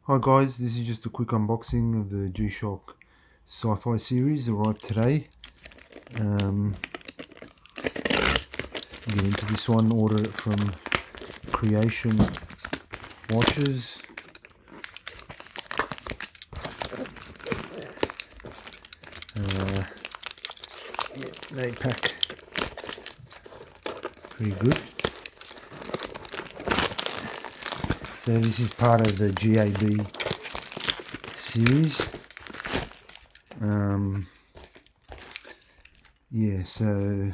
Hi guys, this is just a quick unboxing of the G-Shock Sci-Fi series, arrived today. Get into this one, order it from Creation Watches. They pack pretty good. So this is part of the GAB series. Yeah, so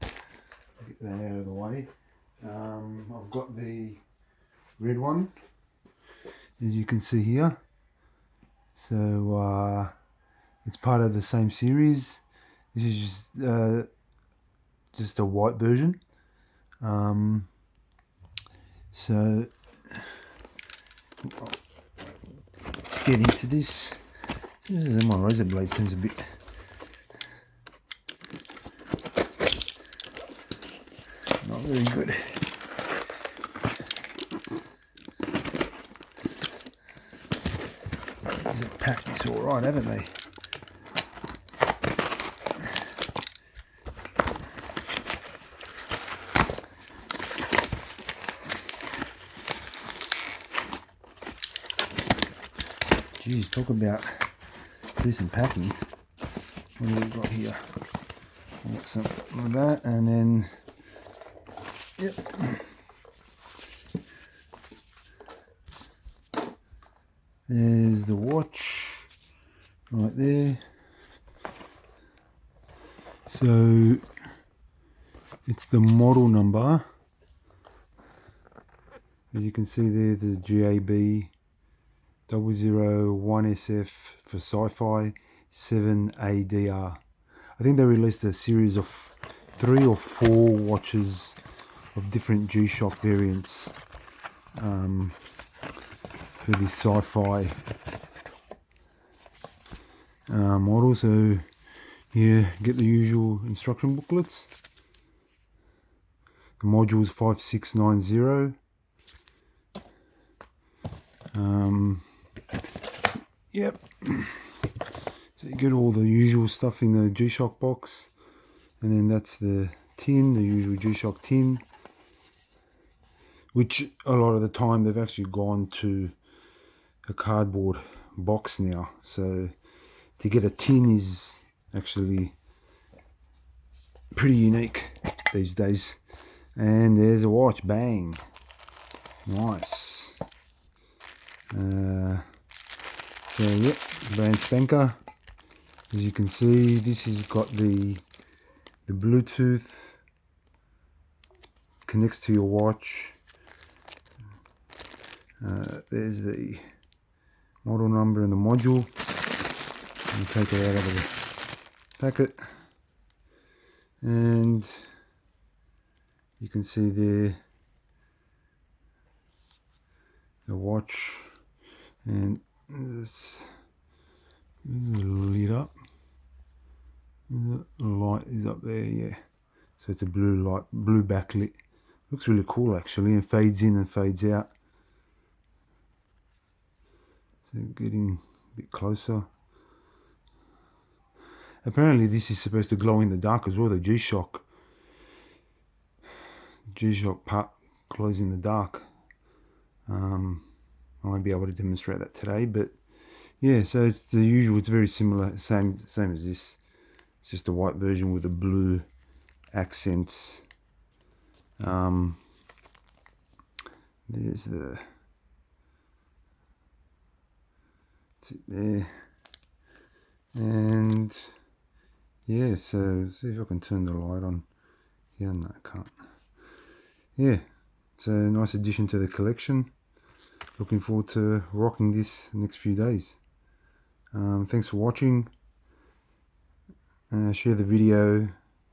get that out of the way. I've got the red one, as you can see here. So it's part of the same series. This is just a white version. So get into this. My razor blade seems a bit not very good. They've packed this all right, haven't they? Geez, talk about decent packing. What have we got here? Got something like that, and then yep. There's the watch right there. So it's the model number. As you can see there, the GAB001SF for Sci-Fi 7A. I think they released a series of 3 or 4 watches of different G-Shock variants for this Sci-Fi model. So yeah, get the usual instruction booklets. The module's 5690. Yep. So you get all the usual stuff in the G-Shock box, and then that's the tin, the usual G-Shock tin, which a lot of the time they've actually gone to a cardboard box now. So to get a tin is actually pretty unique these days. And there's a watch, bang, nice. So yep, brand spanker. As you can see, this has got the Bluetooth, connects to your watch. There's the model number and the module. You take it out of the packet, and you can see there the watch, and it's lit up. The light is up there, yeah. So it's a blue light, blue backlit. Looks really cool actually, and fades in and fades out. So getting a bit closer. Apparently this is supposed to glow in the dark as well. The G-Shock part glows in the dark. I won't be able to demonstrate that today, but yeah, so it's the usual, it's very similar, same as this. It's just a white version with the blue accents. There's the, that's it there. And yeah, so see if I can turn the light on here. No, I can't. Yeah, so nice addition to the collection. Looking forward to rocking this next few days. Thanks for watching. Share the video,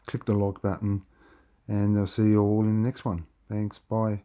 click the like button, and I'll see you all in the next one. Thanks, bye.